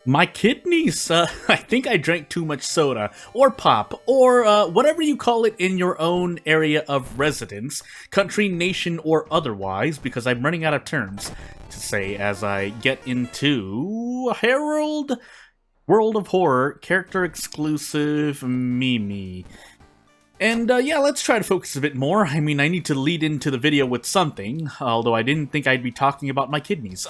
My kidneys, I think I drank too much soda, or pop, or whatever you call it in your own area of residence, country, nation, or otherwise, because I'm running out of terms to say as I get into Herald World of Horror, character exclusive Mimi. And yeah, let's try to focus a bit more. I mean, I need to lead into the video with something, although I didn't think I'd be talking about my kidneys.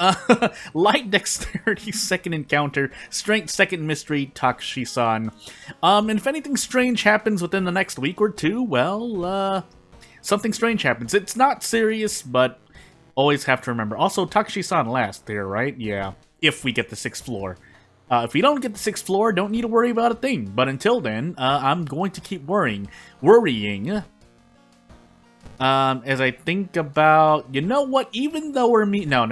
Light dexterity, second encounter, strength, second mystery, Takushi-san. And if anything strange happens within the next week or two, well, something strange happens. It's not serious, but always have to remember. Also, Takushi-san last there, right? Yeah, if we get the 6th floor. If we don't get the 6th floor, don't need to worry about a thing. But until then, I'm going to keep worrying. As I think about, you know what? Even though we're no.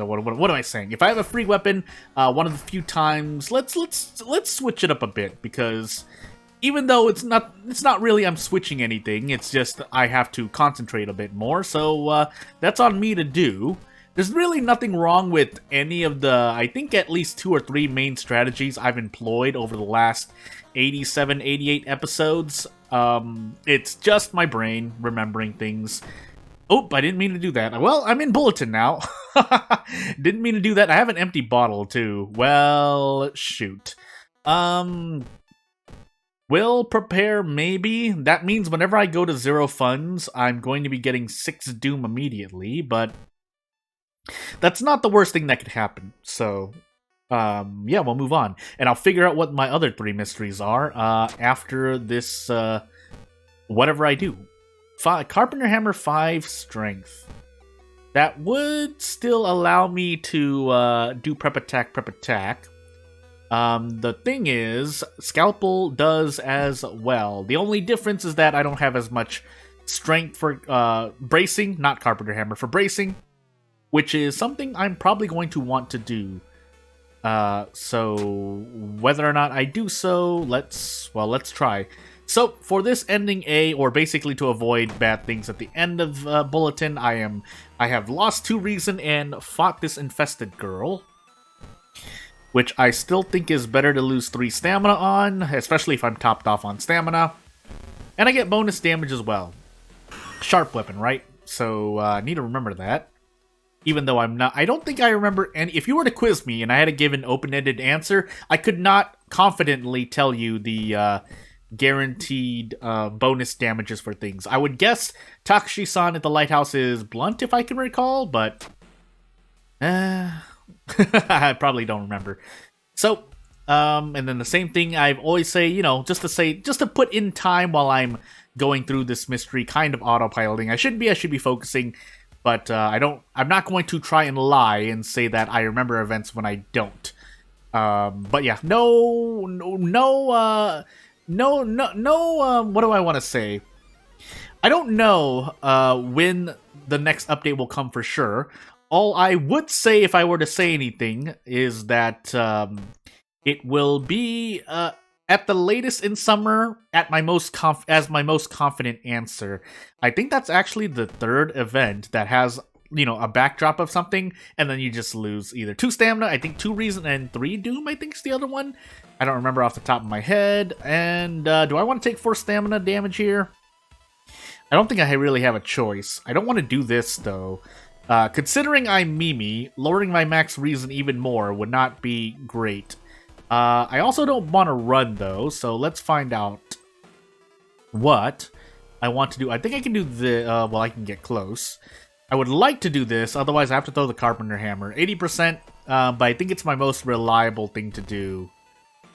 What am I saying? If I have a free weapon, one of the few times, let's switch it up a bit, because even though it's not really I'm switching anything. It's just I have to concentrate a bit more. So that's on me to do. There's really nothing wrong with any of the, I think, at least 2 or 3 main strategies I've employed over the last 87, 88 episodes. It's just my brain remembering things. Oh, I didn't mean to do that. Well, I'm in Bulletin now. Didn't mean to do that. I have an empty bottle, too. Well, shoot. Will prepare, maybe. That means whenever I go to 0 funds, I'm going to be getting 6 Doom immediately, but that's not the worst thing that could happen. So, yeah, we'll move on. And I'll figure out what my other 3 mysteries are after this, whatever I do. Carpenter Hammer 5 Strength. That would still allow me to do prep attack. The thing is, Scalpel does as well. The only difference is that I don't have as much strength for bracing, not Carpenter Hammer, for bracing, which is something I'm probably going to want to do. So whether or not I do so, let's try. So for this ending A, or basically to avoid bad things at the end of Bulletin, I have lost 2 reason and fought this infested girl, which I still think is better to lose 3 stamina on, especially if I'm topped off on stamina. And I get bonus damage as well. Sharp weapon, right? So I need to remember that. Even though I don't think I remember any. If you were to quiz me and I had to give an open-ended answer, I could not confidently tell you the guaranteed bonus damages for things. I would guess Takushi-san at the lighthouse is blunt, if I can recall, but I probably don't remember. So, and then the same thing I've always say, you know, just to put in time while I'm going through this mystery, kind of autopiloting. I should be focusing. But I'm not going to try and lie and say that I remember events when I don't. But yeah, no. What do I want to say? I don't know when the next update will come for sure. All I would say, if I were to say anything, is that it will be at the latest in summer, at my most as my most confident answer. I think that's actually the 3rd event that has, you know, a backdrop of something, and then you just lose either 2 stamina, I think 2 reason, and 3 doom, I think is the other one. I don't remember off the top of my head. And do I want to take 4 stamina damage here? I don't think I really have a choice. I don't want to do this, though. Considering I'm Mimi, lowering my max reason even more would not be great. I also don't want to run, though, so let's find out what I want to do. I think I can do the, well, I can get close. I would like to do this, otherwise I have to throw the Carpenter Hammer. 80%, but I think it's my most reliable thing to do,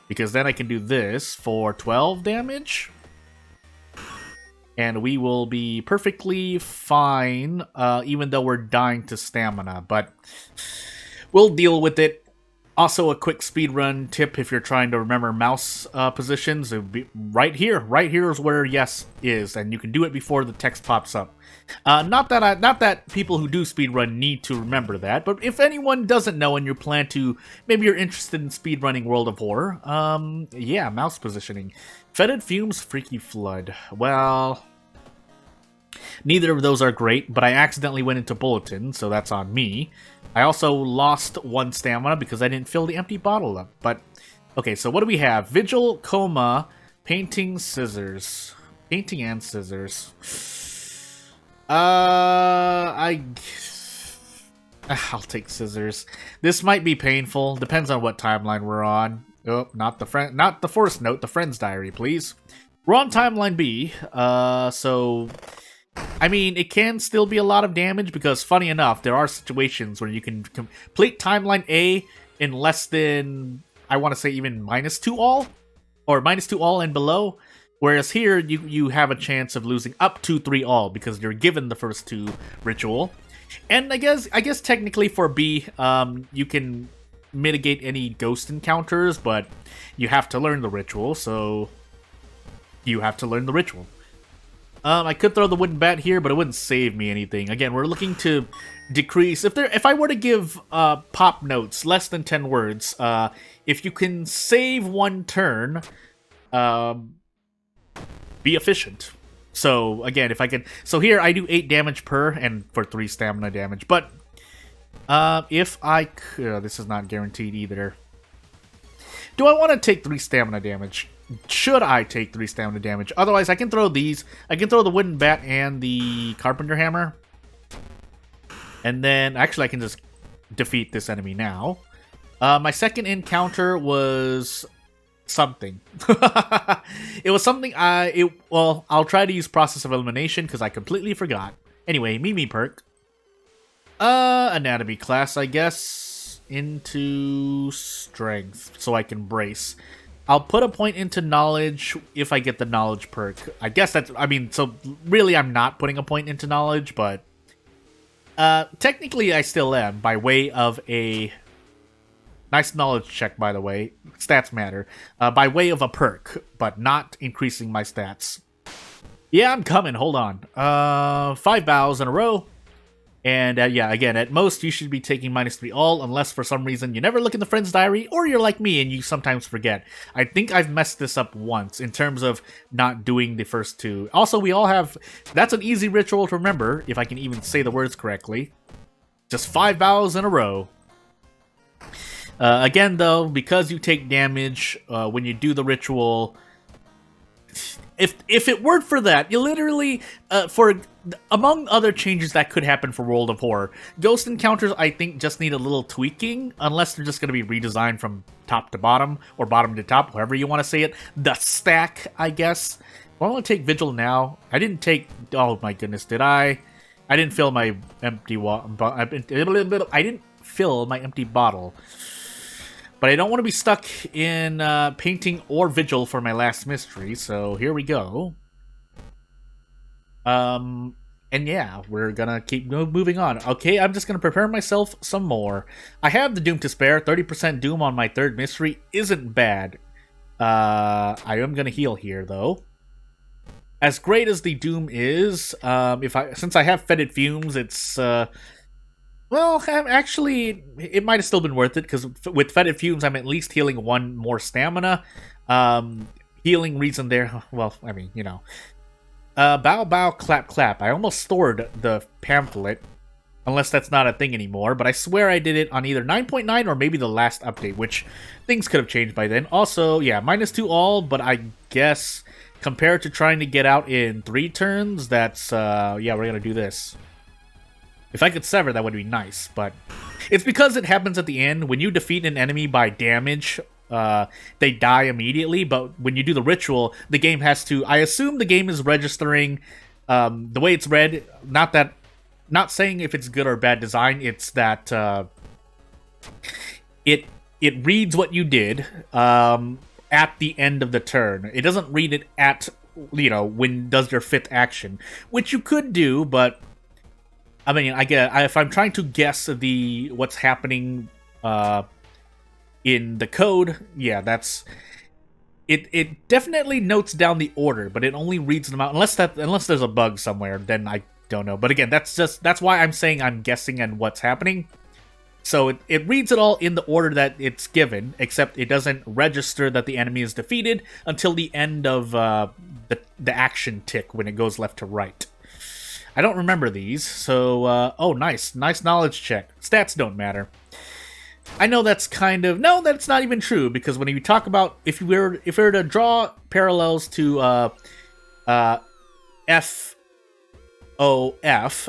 because then I can do this for 12 damage, and we will be perfectly fine, even though we're dying to stamina, but we'll deal with it. Also, a quick speedrun tip if you're trying to remember mouse positions, it would be right here. Right here is where yes is, and you can do it before the text pops up. Not that people who do speedrun need to remember that, but if anyone doesn't know and you plan to, maybe you're interested in speedrunning World of Horror, yeah, mouse positioning. Fetid Fumes, Freaky Flood. Well, neither of those are great, but I accidentally went into Bulletin, so that's on me. I also lost 1 stamina because I didn't fill the empty bottle up. But, okay, so what do we have? Vigil, Coma, Painting, Scissors. Painting and Scissors. I'll take Scissors. This might be painful. Depends on what timeline we're on. Oh, not the Force Note, the Friend's Diary, please. We're on timeline B, so... I mean, it can still be a lot of damage because, funny enough, there are situations where you can complete timeline A in less than, I want to say, even -2 all? Or -2 all and below. Whereas here, you have a chance of losing up to 3 all because you're given the first 2 ritual. And I guess technically for B, you can mitigate any ghost encounters, but you have to learn the ritual, so you have to learn the ritual. I could throw the wooden bat here, but it wouldn't save me anything. Again, we're looking to decrease. If I were to give pop notes less than 10 words, if you can save 1 turn, be efficient. So again, if I can, so here I do 8 damage per, and for 3 stamina damage. But if I could, this is not guaranteed either. Do I want to take 3 stamina damage? Should I take 3 stamina damage? Otherwise, I can throw these. I can throw the wooden bat and the carpenter hammer. And then, actually, I can just defeat this enemy now. My second encounter was something. It was something well, I'll try to use process of elimination because I completely forgot. Anyway, Mimi perk. Anatomy class, I guess. Into strength, so I can brace. I'll put a point into knowledge if I get the knowledge perk. I guess that's, I mean, so really I'm not putting a point into knowledge, but technically I still am by way of a nice knowledge check, by the way. Stats matter. By way of a perk, but not increasing my stats. Yeah, I'm coming. Hold on. 5 bows in a row. And yeah, again, at most, you should be taking -3 all, unless for some reason you never look in the Friend's Diary, or you're like me and you sometimes forget. I think I've messed this up once, in terms of not doing the first 2. Also, we all have... That's an easy ritual to remember, if I can even say the words correctly. Just 5 bows in a row. Again, though, because you take damage when you do the ritual... If it weren't for that, you literally, among other changes that could happen for World of Horror, ghost encounters, I think, just need a little tweaking, unless they're just going to be redesigned from top to bottom, or bottom to top, however you want to say it. The stack, I guess. Well, I want to take Vigil now. I didn't take... Oh my goodness, did I? I didn't fill my empty... I didn't fill my empty bottle. But I don't want to be stuck in painting or vigil for my last mystery, so here we go. And yeah, we're gonna keep moving on. Okay, I'm just gonna prepare myself some more. I have the Doom to spare. 30% Doom on my 3rd mystery isn't bad. I am gonna heal here, though. As great as the Doom is, since I have fetid fumes, it's... Well, actually, it might have still been worth it, because with fetid fumes, I'm at least healing 1 more stamina. Healing reason there, well, I mean, you know. Bow, bow, clap, clap. I almost stored the pamphlet, unless that's not a thing anymore, but I swear I did it on either 9.9 or maybe the last update, which things could have changed by then. Also, yeah, -2 all, but I guess compared to trying to get out in 3 turns, that's, yeah, we're gonna do this. If I could sever, that would be nice, but it's because it happens at the end. When you defeat an enemy by damage, they die immediately, but when you do the ritual, the game has to... I assume the game is registering the way it's read, not saying if it's good or bad design, it's that it reads what you did at the end of the turn. It doesn't read it at, you know, when does your 5th action, which you could do, but... I mean, if I'm trying to guess what's happening in the code, yeah, that's it. Definitely notes down the order, but it only reads them out unless there's a bug somewhere. Then I don't know. But again, that's why I'm saying I'm guessing and what's happening. So it reads it all in the order that it's given, except it doesn't register that the enemy is defeated until the end of the action tick when it goes left to right. I don't remember these, so, oh, nice. Nice knowledge check. Stats don't matter. I know that's kind of... No, that's not even true, because when you talk about... If we were to draw parallels to, FOF,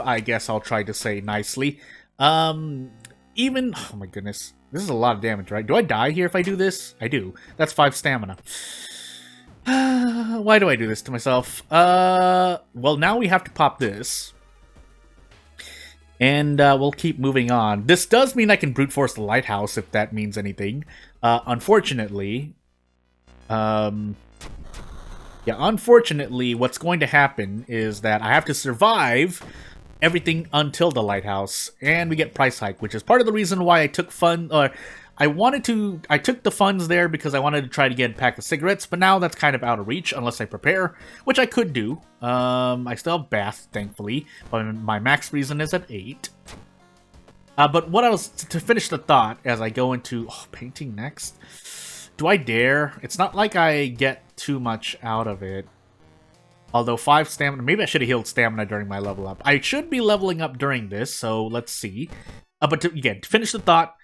I guess I'll try to say nicely, even... Oh my goodness. This is a lot of damage, right? Do I die here if I do this? I do. That's 5 stamina. Why do I do this to myself? Well, now we have to pop this. And we'll keep moving on. This does mean I can brute force the lighthouse, if that means anything. Unfortunately... Yeah, unfortunately, what's going to happen is that I have to survive everything until the lighthouse, and we get price hike, which is part of the reason why I took I took the funds there because I wanted to try to get a pack of cigarettes, but now that's kind of out of reach unless I prepare, which I could do. I still have bath, thankfully, but my max reason is at 8. But what I was to finish the thought as I go into painting next. Do I dare? It's not like I get too much out of it. Although 5 stamina, maybe I should have healed stamina during my level up. I should be leveling up during this, so let's see. But again, to finish the thought,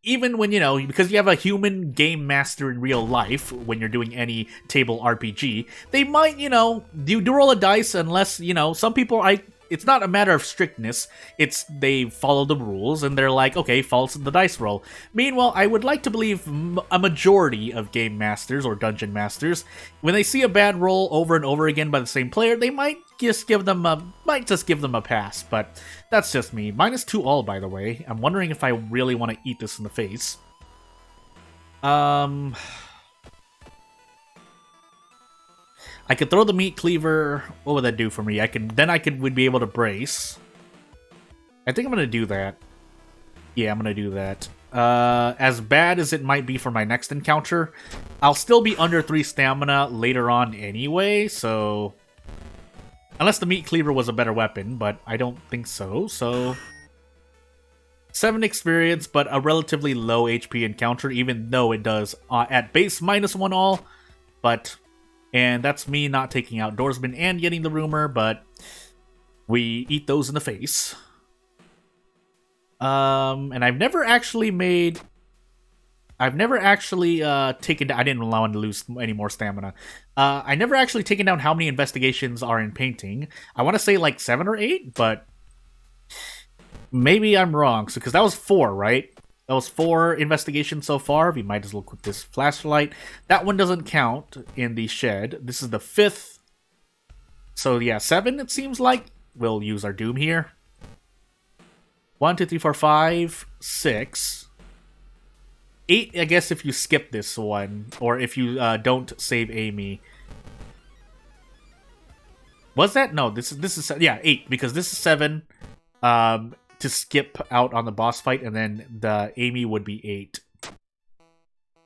even when, because you have a human game master in real life, when you're doing any table RPG, they might, do roll a dice unless, some people, it's not a matter of strictness, it's they follow the rules, and they're like, okay, false the dice roll. Meanwhile, I would like to believe a majority of game masters or dungeon masters, when they see a bad roll over and over again by the same player, they might just give them a pass, but that's just me. -2 all, by the way. I'm wondering if I really want to eat this in the face. I could throw the meat cleaver. What would that do for me? Would be able to brace. I think I'm gonna do that. Yeah, I'm gonna do that. As bad as it might be for my next encounter, I'll still be under 3 stamina later on anyway, so... Unless the meat cleaver was a better weapon, but I don't think so, so... 7 experience, but a relatively low HP encounter, even though it does at base -1 all, but... And that's me not taking Outdoorsman and getting the rumor, but we eat those in the face. And I've never actually taken down... I didn't allow him to lose any more stamina. I never actually taken down how many investigations are in painting. I want to say like 7 or 8, but maybe I'm wrong. So, because that was 4, right? That was 4 investigations so far. We might as well put this flashlight. That one doesn't count in the shed. This is the 5th. So yeah, 7 it seems like. We'll use our doom here. 1, 2, 3, 4, 5, 6. 8, I guess, if you skip this one. Or if you don't save Amy. Was that? No, this is... Yeah, 8, because this is 7. To skip out on the boss fight, and then the Amy would be 8.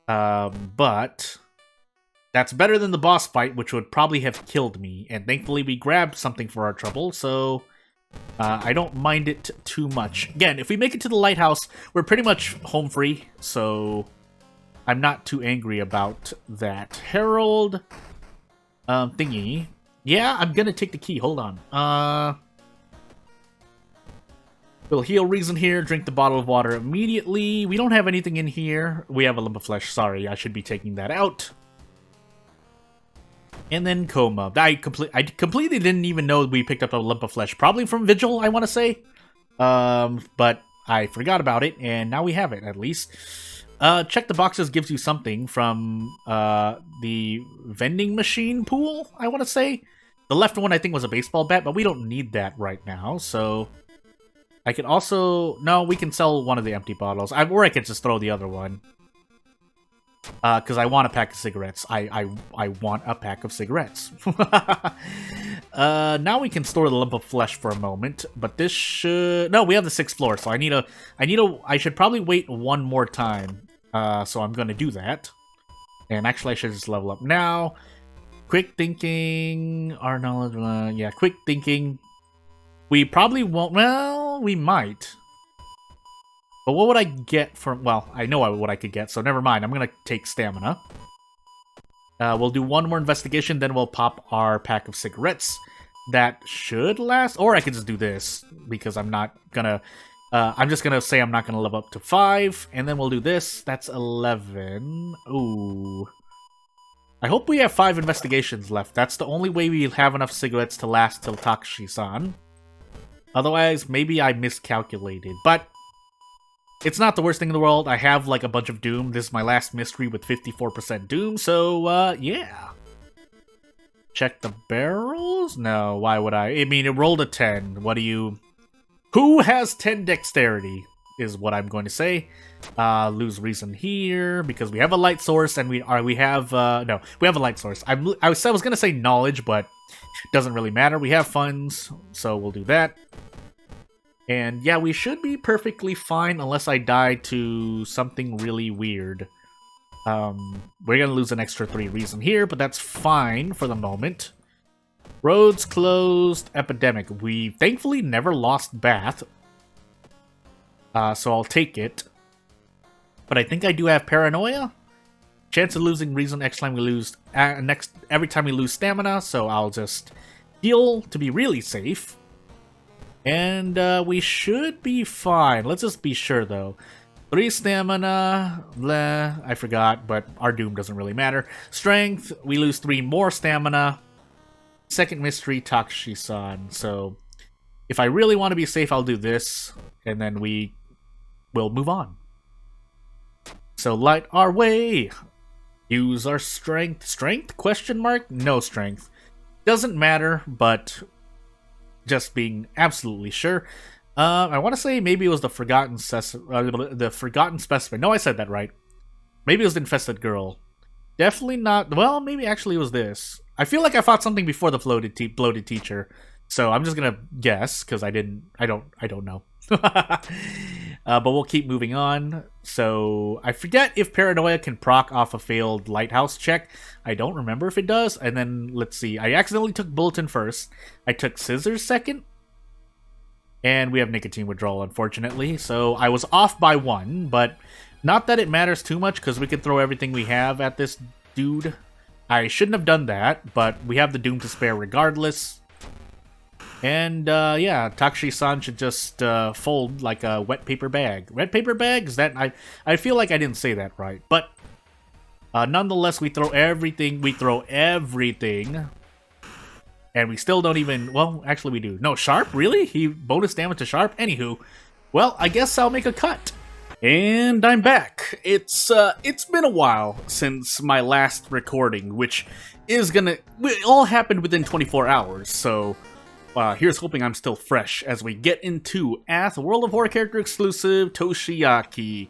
But that's better than the boss fight, which would probably have killed me. And thankfully, we grabbed something for our trouble, so I don't mind it too much. Again, if we make it to the lighthouse, we're pretty much home free, so I'm not too angry about that. Herald thingy. Yeah, I'm gonna take the key. Hold on. We'll heal reason here, drink the bottle of water immediately. We don't have anything in here. We have a lump of flesh. Sorry, I should be taking that out. And then coma. I completely didn't even know we picked up a lump of flesh. Probably from Vigil, I want to say. But I forgot about it, and now we have it, at least. Check the boxes gives you something from the vending machine pool, I want to say. The left one, I think, was a baseball bat, but we don't need that right now, so... I could also... No, we can sell one of the empty bottles. Or I could just throw the other one. Because I want a pack of cigarettes. I want a pack of cigarettes. Now we can store the lump of flesh for a moment. But this should... No, we have the 6th floor, so I should probably wait one more time. So I'm going to do that. And actually, I should just level up now. Quick thinking... Our knowledge... yeah, quick thinking... We probably won't... Well, we might. But what would I get from... Well, I know what I could get, so never mind. I'm going to take stamina. We'll do one more investigation, then we'll pop our pack of cigarettes. that should last. Or I could just do this, because I'm not gonna... I'm just gonna say I'm not gonna level up to 5, and then we'll do this. That's 11. Ooh. I hope we have 5 investigations left. That's the only way we have enough cigarettes to last till Takashi-san. Otherwise, maybe I miscalculated. But it's not the worst thing in the world. I have like a bunch of Doom. This is my last mystery with 54% Doom, so yeah. Check the barrels? No, why would I? I mean, it rolled a 10. What do you... Who has 10 dexterity, is what I'm going to say. Lose reason here, because we have a light source, and we have a light source. I was going to say knowledge, but doesn't really matter. We have funds, so we'll do that. And yeah, we should be perfectly fine, unless I die to something really weird. We're going to lose an extra 3 reason here, but that's fine for the moment. Roads closed, epidemic. We thankfully never lost Bath. So I'll take it. But I think I do have paranoia. Chance of losing reason next time we lose every time we lose stamina, so I'll just heal to be really safe. And we should be fine. Let's just be sure though. 3 stamina, bleh, I forgot, but our Doom doesn't really matter. Strength, we lose 3 more stamina. Second mystery, Takashi-san. So, if I really want to be safe, I'll do this, and then we will move on. So, light our way. Use our strength. Strength? Question mark? No strength. Doesn't matter, but just being absolutely sure. I want to say maybe it was the Forgotten Specimen. No, I said that right. Maybe it was the Infested Girl. Definitely not. Well, maybe actually it was this. I feel like I fought something before the bloated teacher, so I'm just gonna guess because I don't know. But we'll keep moving on. So I forget if paranoia can proc off a failed lighthouse check. I don't remember if it does. And then let's see. I accidentally took bulletin first. I took scissors second, and we have nicotine withdrawal, unfortunately. So I was off by 1, but not that it matters too much because we could throw everything we have at this dude. I shouldn't have done that, but we have the Doom to spare regardless. And, yeah, Takashi-san should just fold like a wet paper bag. Wet paper bag? Is that... I feel like I didn't say that right. But, nonetheless, we throw everything. And we still don't even... Well, actually we do. No, Sharp? Really? He bonus damage to Sharp? Anywho. Well, I guess I'll make a cut. And I'm back. It's been a while since my last recording, which is gonna... It all happened within 24 hours, so... here's hoping I'm still fresh as we get into Ath, World of Horror character exclusive, Toshiaki.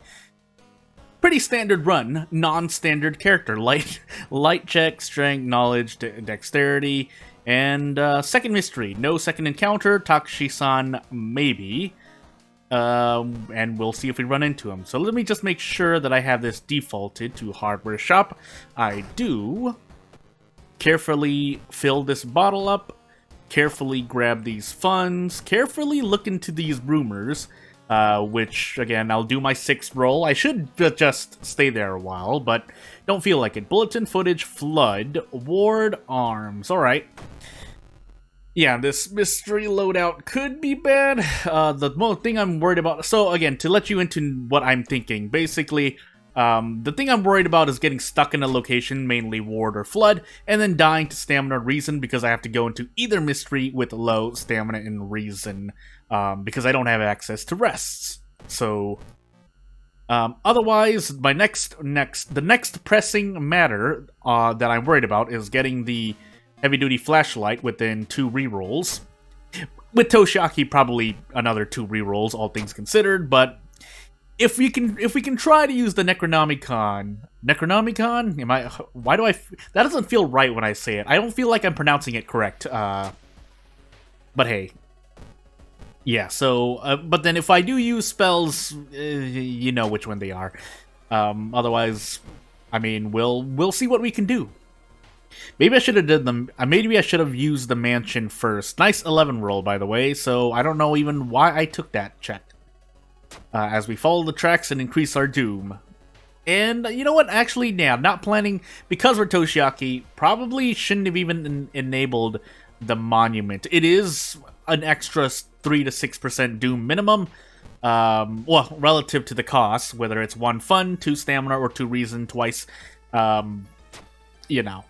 Pretty standard run, non-standard character. Light check, strength, knowledge, dexterity, and second mystery. No second encounter, Takashi-san maybe. And we'll see if we run into him. So let me just make sure that I have this defaulted to hardware shop. I do. Carefully fill this bottle up. Carefully grab these funds. Carefully look into these rumors. Which, again, I'll do my 6th roll. I should just stay there a while, but don't feel like it. Bulletin footage, flood, ward, arms. Alright. Yeah, this mystery loadout could be bad. The thing I'm worried about... So, again, to let you into what I'm thinking, basically, the thing I'm worried about is getting stuck in a location, mainly ward or flood, and then dying to stamina reason because I have to go into either mystery with low stamina and reason, because I don't have access to rests. So, otherwise, the next pressing matter that I'm worried about is getting the heavy-duty flashlight within 2 rerolls. With Toshiaki, probably another 2 rerolls, all things considered, but if we can try to use the Necronomicon... Necronomicon? Why do I... That doesn't feel right when I say it. I don't feel like I'm pronouncing it correct. But hey. Yeah, so... but then if I do use spells, you know which one they are. Otherwise, I mean, we'll see what we can do. Maybe I should have did them. Maybe I should have used the mansion first. Nice 11 roll, by the way. So I don't know even why I took that check. As we follow the tracks and increase our doom. And you know what? Actually, yeah, not planning because we're Toshiaki. Probably shouldn't have even enabled the monument. It is an extra 3 to 6% Doom minimum. Well, relative to the cost, whether it's 1 fun, 2 stamina, or 2 reason twice. You know.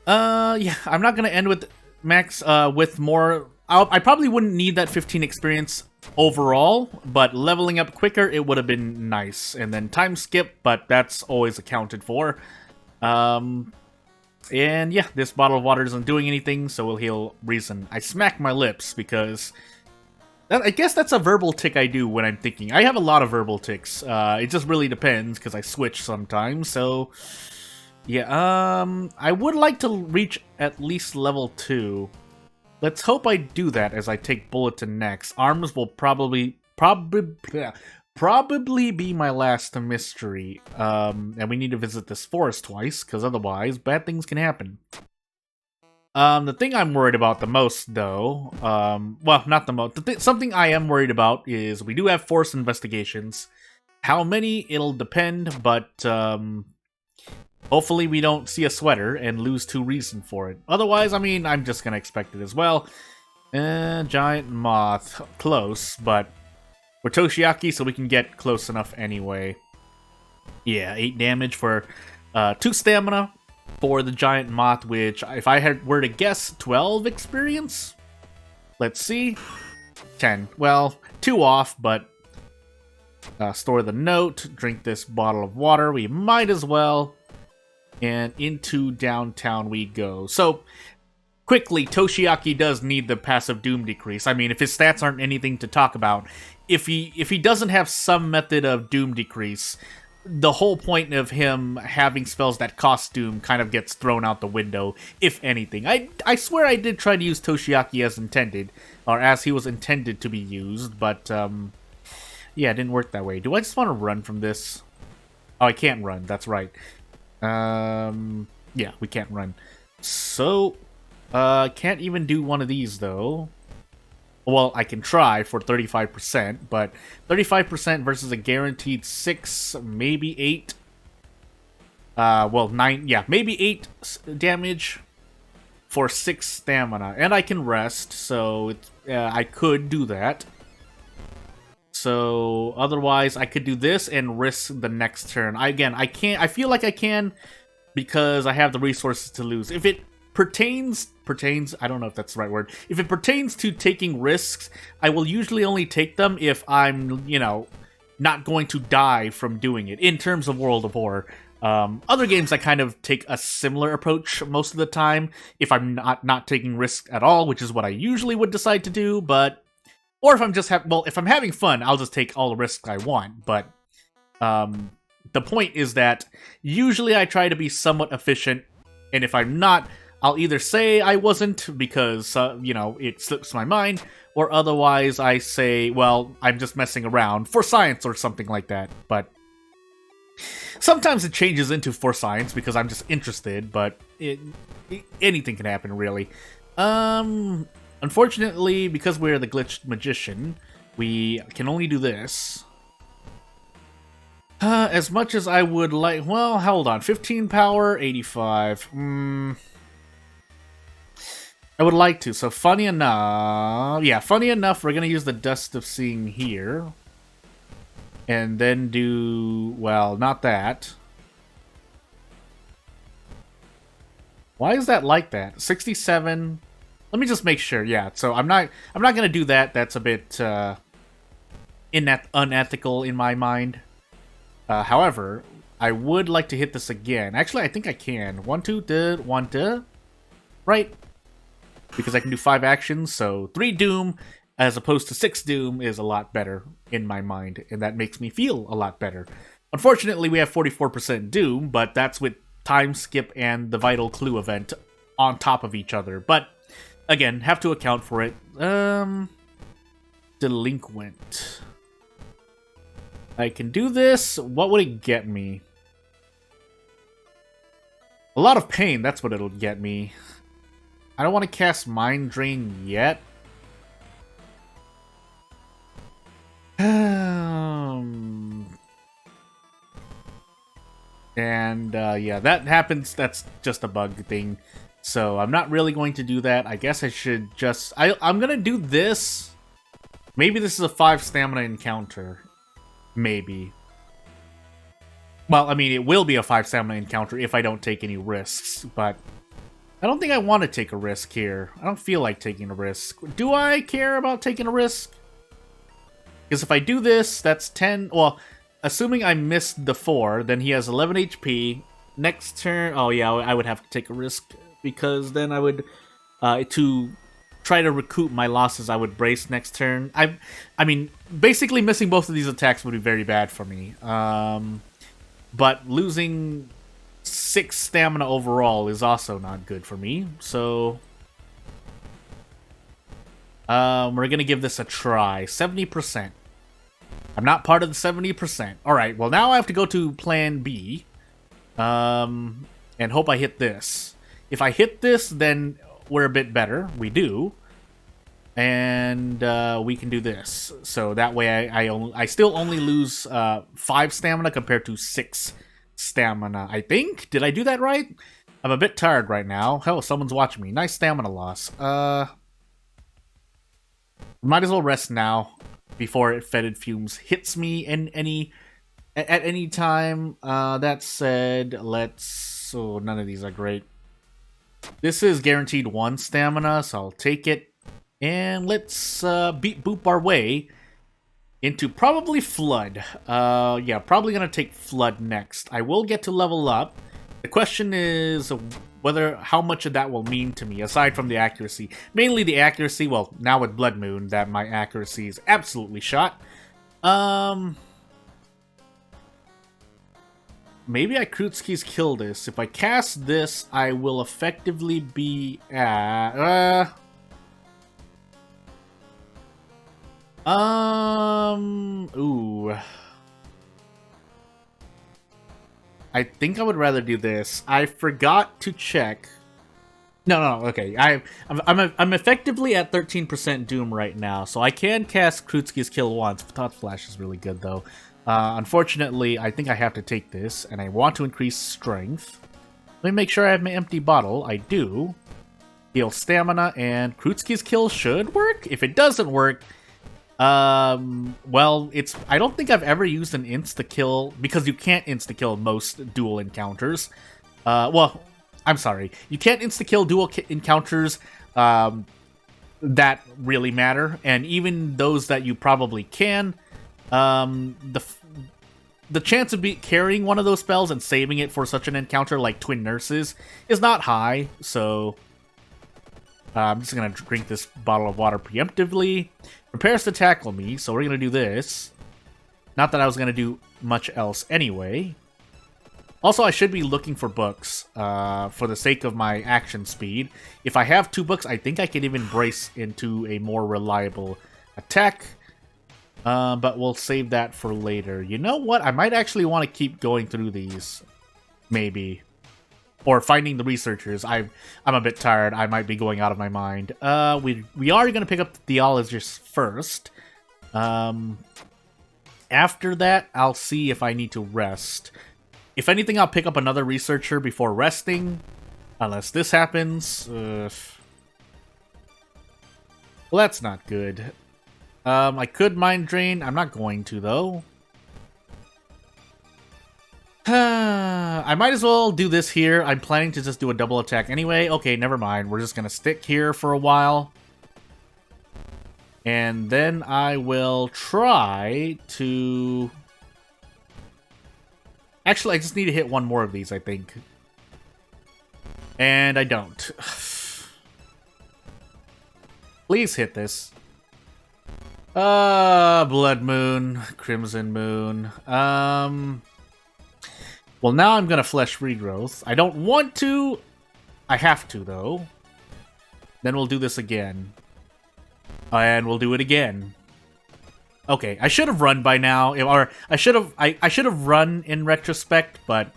Yeah, I'm not gonna end with Max. With more, I probably wouldn't need that 15 experience overall, but leveling up quicker, it would have been nice. And then time skip, but that's always accounted for. And yeah, this bottle of water isn't doing anything, so we'll heal reason. I smack my lips because I guess that's a verbal tick I do when I'm thinking. I have a lot of verbal ticks. It just really depends because I switch sometimes. So yeah, I would like to reach at least level 2. Let's hope I do that as I take Bulletin next. Arms will probably be my last mystery. And we need to visit this forest twice, because otherwise bad things can happen. The thing I'm worried about the most, though, well, not the most, something I am worried about is we do have forest investigations. How many, it'll depend, but, hopefully we don't see a sweater and lose 2 reason for it. Otherwise, I mean, I'm just gonna expect it as well. Giant moth. Close, but we're Toshiaki, so we can get close enough anyway. Yeah, 8 damage for 2 stamina for the giant moth, which, if I were to guess, 12 experience? Let's see. 10. Well, 2 off, but store the note, drink this bottle of water. We might as well. And into downtown we go. So, quickly, Toshiaki does need the passive Doom decrease. I mean, if his stats aren't anything to talk about, if he doesn't have some method of Doom decrease, the whole point of him having spells that cost Doom kind of gets thrown out the window, if anything. I swear I did try to use Toshiaki as intended, or as he was intended to be used, but, yeah, it didn't work that way. Do I just want to run from this? Oh, I can't run, that's right. Yeah, we can't run. So, can't even do one of these, though. Well, I can try for 35%, but 35% versus a guaranteed 6, maybe 8. Well, 9, yeah, maybe 8 damage for 6 stamina. And I can rest, so it's, I could do that. So, otherwise, I could do this and risk the next turn. I can't, I feel like I can because I have the resources to lose. If it pertains, I don't know if that's the right word. If it pertains to taking risks, I will usually only take them if I'm, you know, not going to die from doing it, in terms of World of War. Other games, I kind of take a similar approach most of the time, if I'm not taking risks at all, which is what I usually would decide to do, but... Or if I'm just if I'm having fun, I'll just take all the risks I want. But the point is that usually I try to be somewhat efficient, and if I'm not, I'll either say I wasn't because, you know, it slips my mind, or otherwise I say, well, I'm just messing around for science or something like that. But sometimes it changes into for science because I'm just interested, but anything can happen, really. Unfortunately, because we're the glitched magician, we can only do this. As much as I would like... Well, hold on. 15 power, 85. I would like to. So, funny enough... Yeah, funny enough, we're going to use the Dust of Seeing here. And then do... Well, not that. Why is that like that? 67... Let me just make sure, yeah. So I'm not gonna do that. That's a bit unethical in my mind. However, I would like to hit this again. Actually, I think I can. 1, 2, 1, 2. Right? Because I can do 5 actions, so 3 Doom as opposed to 6 Doom is a lot better in my mind, and that makes me feel a lot better. Unfortunately, we have 44% Doom, but that's with time skip and the Vital Clue event on top of each other. But again, have to account for it. Delinquent. I can do this. What would it get me? A lot of pain, that's what it'll get me. I don't want to cast Mind Drain yet. And, yeah, that happens. That's just a bug thing. So I'm not really going to do that. I guess I should just... I'm going to do this. Maybe this is a 5 stamina encounter. Maybe. Well, I mean, it will be a 5 stamina encounter if I don't take any risks, but I don't think I want to take a risk here. I don't feel like taking a risk. Do I care about taking a risk? Because if I do this, that's 10... Well, assuming I missed the 4, then he has 11 HP. Next turn... Oh, yeah, I would have to take a risk, because then I would... to try to recoup my losses, I would brace next turn. I mean, basically missing both of these attacks would be very bad for me. But losing 6 stamina overall is also not good for me, so... we're gonna give this a try. 70%. I'm not part of the 70%. Alright, well now I have to go to plan B. And hope I hit this. If I hit this, then we're a bit better. We do. And we can do this. So that way I still only lose 5 stamina compared to 6 stamina, I think? Did I do that right? I'm a bit tired right now. Hell, someone's watching me. Nice stamina loss. Might as well rest now before Fetid Fumes hits me at any time. That said, let's... Oh, none of these are great. This is guaranteed 1 stamina, so I'll take it. And let's beat boop our way into probably Flood. Yeah, probably gonna take Flood next. I will get to level up. The question is how much of that will mean to me, aside from the accuracy. Mainly the accuracy. Well, now with Blood Moon, that my accuracy is absolutely shot. Maybe I Krutski's kill this. If I cast this, I will effectively be at... Ooh. I think I would rather do this. I forgot to check. No, okay. I'm effectively at 13% Doom right now, so I can cast Krutski's kill once. Thought Flash is really good, though. Unfortunately, I think I have to take this, and I want to increase strength. Let me make sure I have my empty bottle. I do. Heal stamina, and Krutski's kill should work. If it doesn't work... well, I don't think I've ever used an insta-kill, because you can't insta-kill most dual encounters. Well, I'm sorry. You can't insta-kill dual encounters, that really matter, and even those that you probably can, the chance of carrying one of those spells and saving it for such an encounter like Twin Nurses is not high, so... I'm just gonna drink this bottle of water preemptively. Prepares to tackle me, so we're gonna do this. Not that I was gonna do much else anyway. Also, I should be looking for books, for the sake of my action speed. If I have 2 books, I think I can even brace into a more reliable attack. But we'll save that for later. You know what? I might actually want to keep going through these. Maybe. Or finding the researchers. I'm a bit tired. I might be going out of my mind. We are going to pick up the Theologist first. After that, I'll see if I need to rest. If anything, I'll pick up another researcher before resting. Unless this happens. Well, that's not good. I could Mind Drain. I'm not going to, though. I might as well do this here. I'm planning to just do a double attack anyway. Okay, never mind. We're just going to stick here for a while. And then I will try to... Actually, I just need to hit one more of these, I think. And I don't. Please hit this. Blood Moon, Crimson Moon. Well, now I'm gonna Flesh Regrowth. I don't want to. I have to, though. Then we'll do this again. And we'll do it again. Okay, I should have run by now, or I should have run in retrospect, but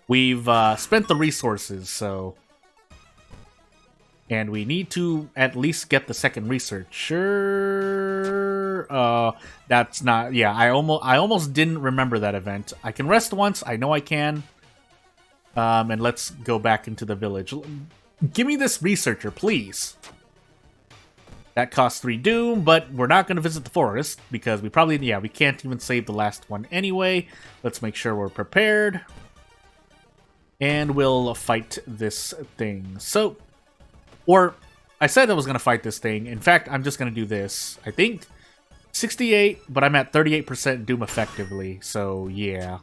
we've spent the resources, so... And we need to at least get the second researcher. That's not... Yeah, I almost didn't remember that event. I can rest once. I know I can. And let's go back into the village. Give me this researcher, please. That costs 3 doom, but we're not going to visit the forest because we probably, we can't even save the last one anyway. Let's make sure we're prepared. And we'll fight this thing. So, or I said I was going to fight this thing. In fact, I'm just going to do this. I think 68, but I'm at 38% doom effectively. So, yeah.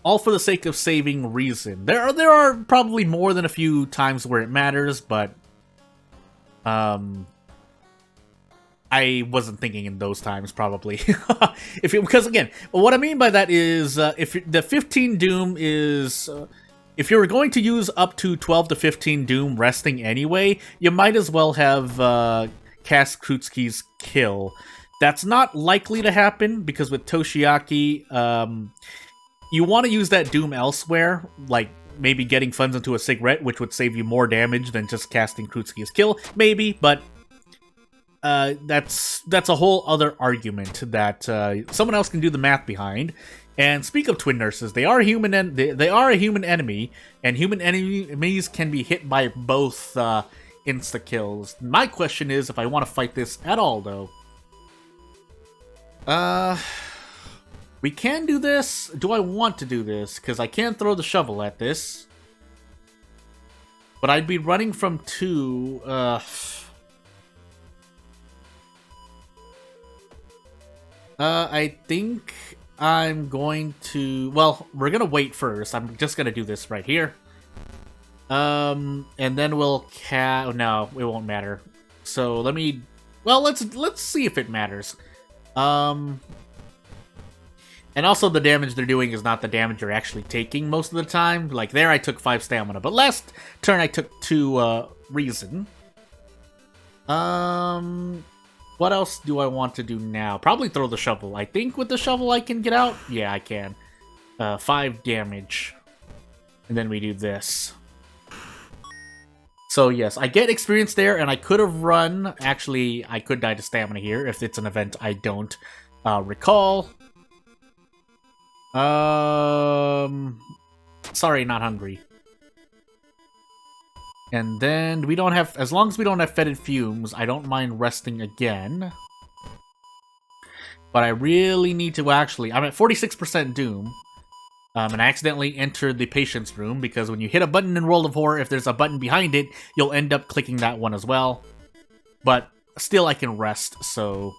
All for the sake of saving reason. There are probably more than a few times where it matters, but I wasn't thinking in those times, probably. Because again, what I mean by that is, if the 15 doom is, if you're going to use up to 12 to 15 doom resting anyway, you might as well have cast Krutski's kill. That's not likely to happen because with Toshiaki, you want to use that doom elsewhere, like maybe getting funds into a cigarette, which would save you more damage than just casting Krutski's kill, maybe, but that's a whole other argument that someone else can do the math behind. And speak of twin nurses, they are human, and they are a human enemy, and human enemies can be hit by both insta kills. My question is if I want to fight this at all, though. We can do this. Do I want to do this? Because I can throw the shovel at this. But I'd be running from 2. I think I'm going to... Well, we're going to wait first. I'm just going to do this right here. And then we'll oh, no, it won't matter. So let me... Well, let's see if it matters. And also the damage they're doing is not the damage you're actually taking most of the time. Like there I took 5 stamina, but last turn I took 2 reason. What else do I want to do now? Probably throw the shovel. I think with the shovel I can get out. Yeah, I can. 5 damage. And then we do this. So yes, I get experience there, and I could have run. Actually, I could die to stamina here if it's an event I don't recall. Sorry, not hungry. And then we don't have, as long as we don't have fetid fumes, I don't mind resting again. But I really need to actually, I'm at 46% doom. And I accidentally entered the patient's room because when you hit a button in World of Horror, if there's a button behind it, you'll end up clicking that one as well. But still I can rest, so...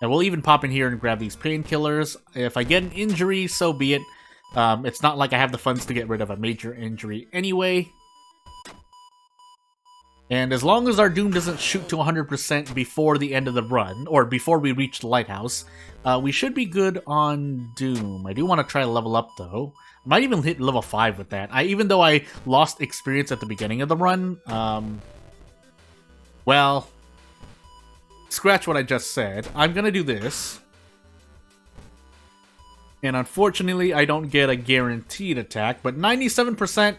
And we'll even pop in here and grab these painkillers. If I get an injury, so be it. It's not like I have the funds to get rid of a major injury anyway. And as long as our Doom doesn't shoot to 100% before the end of the run, or before we reach the lighthouse, we should be good on Doom. I do want to try to level up, though. I might even hit level 5 with that. Even though I lost experience at the beginning of the run, well... Scratch what I just said. I'm gonna do this. And unfortunately, I don't get a guaranteed attack, but 97%,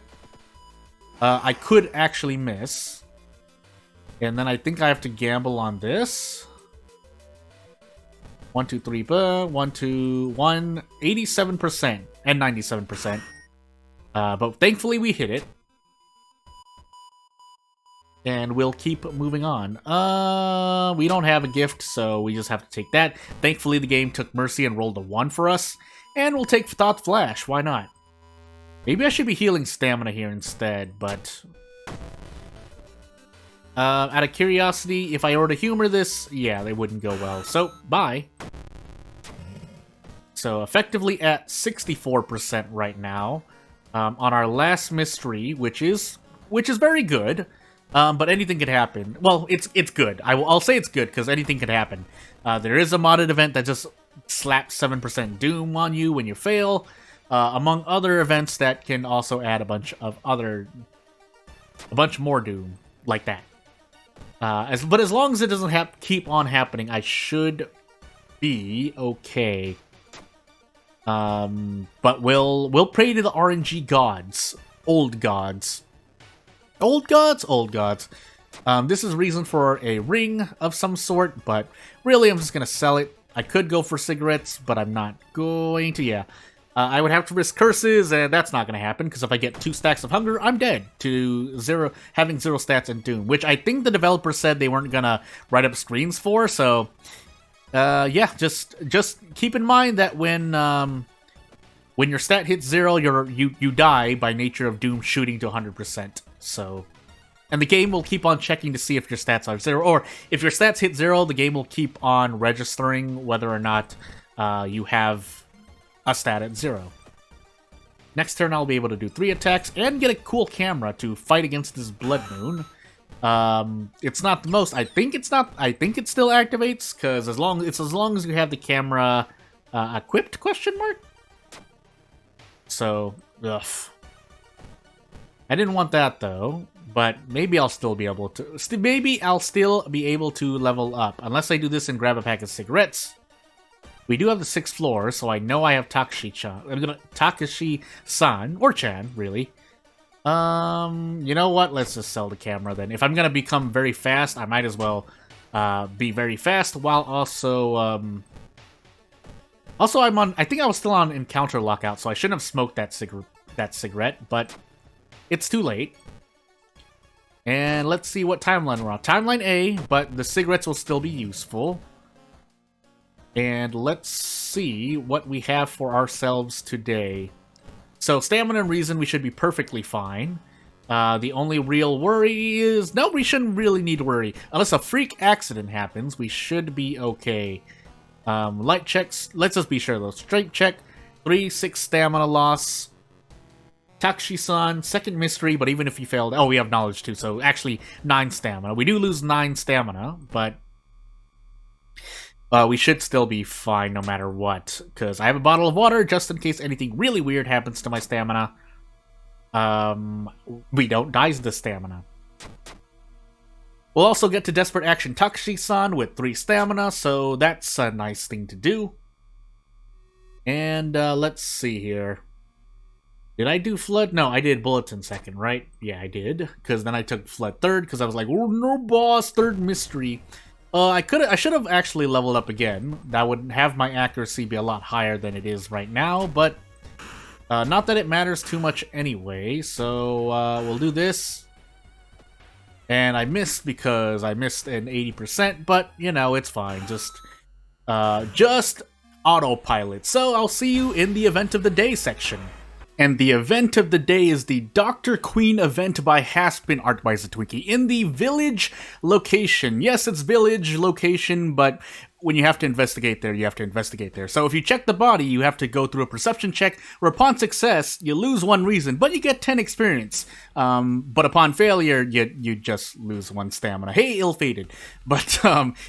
I could actually miss. And then I think I have to gamble on this. 1, 2, 3, 1, 2, 1, 87% and 97%. But thankfully we hit it. And we'll keep moving on. We don't have a gift, so we just have to take that. Thankfully, the game took mercy and rolled a 1 for us. And we'll take Thought Flash, why not? Maybe I should be healing stamina here instead, but... out of curiosity, if I were to humor this, yeah, they wouldn't go well. So, bye. So, effectively at 64% right now. On our last mystery, which is very good. But anything could happen. Well, it's good. I'll say it's good, because anything could happen. There is a modded event that just slaps 7% Doom on you when you fail, among other events that can also add a bunch more Doom, like that. But as long as it doesn't keep on happening, I should be okay. But we'll pray to the RNG gods. Old gods. Old gods? Old gods. This is reason for a ring of some sort, but really I'm just going to sell it. I could go for cigarettes, but I'm not going to, yeah. I would have to risk curses, and that's not going to happen, because if I get 2 stacks of hunger, I'm dead to having 0 stats in Doom, which I think the developers said they weren't going to write up screens for, so yeah, just keep in mind that when your stat hits 0, you die by nature of Doom shooting to 100%, so... And the game will keep on checking to see if your stats are 0, or if your stats hit 0, the game will keep on registering whether or not you have a stat at 0. Next turn, I'll be able to do 3 attacks and get a cool camera to fight against this Blood Moon. It's not the most. I think it's not. I think it still activates because as long as you have the camera equipped? Question mark. So, ugh. I didn't want that though. But maybe I'll still be able to. Maybe I'll still be able to level up unless I do this and grab a pack of cigarettes. We do have the 6th floor, so I know I have Takashi-san or Chan, really. You know what? Let's just sell the camera then. If I'm gonna become very fast, I might as well be very fast while also I'm on. I think I was still on encounter lockout, so I shouldn't have smoked that cigarette, but it's too late. And let's see what timeline we're on. Timeline A, but the cigarettes will still be useful. And let's see what we have for ourselves today. So, stamina and reason, we should be perfectly fine. The only real worry is... No, we shouldn't really need to worry. Unless a freak accident happens, we should be okay. Light checks, let's just be sure though. Strength check, 3/6 stamina loss. Takashi-san, 2nd mystery, but even if you failed... Oh, we have knowledge too, so actually 9 stamina. We do lose 9 stamina, but we should still be fine no matter what, because I have a bottle of water just in case anything really weird happens to my stamina. We don't die to the stamina. We'll also get to Desperate Action Takashi-san with 3 stamina, so that's a nice thing to do. And let's see here. Did I do Flood? No, I did Bulletin 2nd, right? Yeah, I did. Because then I took Flood 3rd, because I was like, oh, no boss, 3rd mystery. I should have actually leveled up again. That would have my accuracy be a lot higher than it is right now, but not that it matters too much anyway. So we'll do this. And I missed because I missed an 80%, but, you know, it's fine. Just autopilot. So I'll see you in the event of the day section. And the event of the day is the Dr. Queen event by Haspin, art by Zatwinkie, in the village location. Yes, it's village location, but when you have to investigate there, you have to investigate there. So if you check the body, you have to go through a perception check, where upon success, you lose 1 reason, but you get 10 experience. But upon failure, you just lose 1 stamina. Hey, ill-fated. But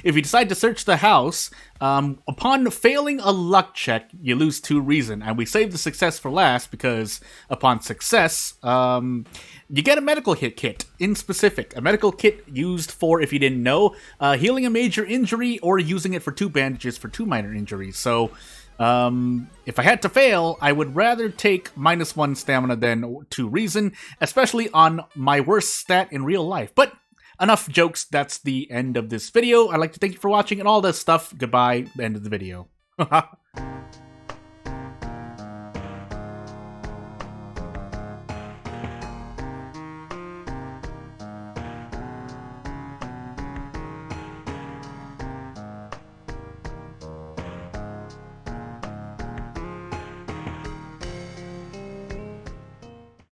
if you decide to search the house, upon failing a luck check, you lose 2 reason. And we save the success for last, because upon success, you get a medical kit, in specific. A medical kit used for, if you didn't know, healing a major injury or using it for 2 bandages for 2 minor injuries. So, if I had to fail, I would rather take -1 stamina than 2 reason, especially on my worst stat in real life. But enough jokes, that's the end of this video. I'd like to thank you for watching and all that stuff. Goodbye, end of the video.